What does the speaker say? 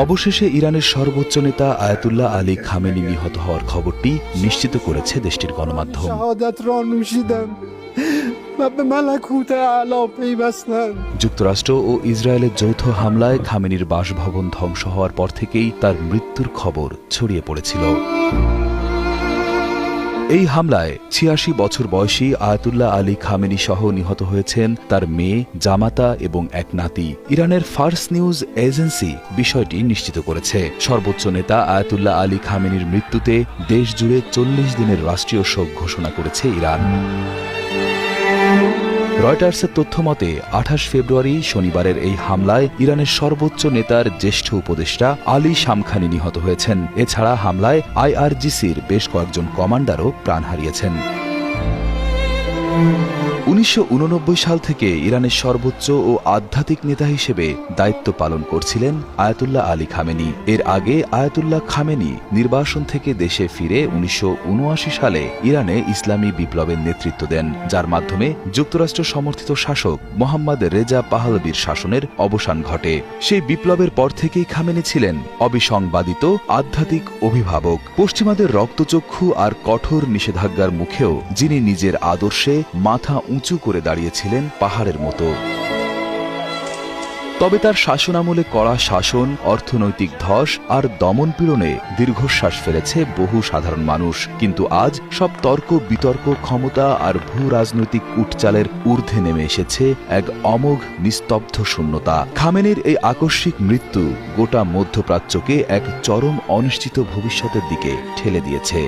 অবশেষে ইরানের সর্বোচ্চ নেতা আয়াতুল্লাহ আলী খামেনি নিহত হওয়ার খবরটি নিশ্চিত করেছে দেশটির গণমাধ্যম। যুক্তরাষ্ট্র ও ইসরায়েলের যৌথ হামলায় খামেনির বাসভবন ধ্বংস হওয়ার পর থেকেই তার মৃত্যুর খবর ছড়িয়ে পড়েছিল। এই হামলায় ৮৬ বছর বয়সী আয়াতুল্লাহ আলী খামেনি সহ নিহত হয়েছেন তার মেয়ে, জামাতা এবং এক নাতি। ইরানের ফার্স নিউজ এজেন্সি বিষয়টি নিশ্চিত করেছে। সর্বোচ্চ নেতা আয়াতুল্লাহ আলী খামেনির মৃত্যুতে দেশ জুড়ে ৪০ দিনের রাষ্ট্রীয় শোক ঘোষণা করেছে ইরান। রয়টার্সের তথ্য মতে ২৮ ফেব্রুয়ারি শনিবারের এই হামলায় ইরানের সর্বোচ্চ নেতার জ্যেষ্ঠ উপদেষ্টা আলী শামখানি নিহত হয়েছেন। এছাড়া হামলায় আইআরজিসির বেশ কয়েকজন কমান্ডারও প্রাণ হারিয়েছেন। ১৯৮৯ সাল থেকে ইরানের সর্বোচ্চ ও আধ্যাত্মিক নেতা হিসেবে দায়িত্ব পালন করছিলেন আয়াতুল্লাহ আলী খামেনি। এর আগে আয়াতুল্লাহ খামেনি নির্বাসন থেকে দেশে ফিরে ১৯৭৯ সালে ইরানে ইসলামী বিপ্লবের নেতৃত্ব দেন, যার মাধ্যমে যুক্তরাষ্ট্র সমর্থিত শাসক মোহাম্মদ রেজা পাহলভির শাসনের অবসান ঘটে। সেই বিপ্লবের পর থেকেই খামেনি ছিলেন অবিসংবাদিত আধ্যাত্মিক অভিভাবক। পশ্চিমাদের রক্তচক্ষু আর কঠোর নিষেধাজ্ঞার মুখেও যিনি নিজের আদর্শে মাথা উঁচু করে দাঁড়িয়েছিলেন পাহাড়ের মতো। তবে তার শাসনামলে কড়া শাসন, অর্থনৈতিক ধস আর দমনপীড়নে দীর্ঘশ্বাস ফেলেছে বহু সাধারণ মানুষ। কিন্তু আজ সব তর্ক বিতর্ক, ক্ষমতা আর ভূ রাজনৈতিক কুটচালের ঊর্ধ্বে নেমে এসেছে এক অমোঘ নিস্তব্ধ শূন্যতা। খামেনির এই আকস্মিক মৃত্যু গোটা মধ্যপ্রাচ্যকে এক চরম অনিশ্চিত ভবিষ্যতের দিকে ঠেলে দিয়েছে।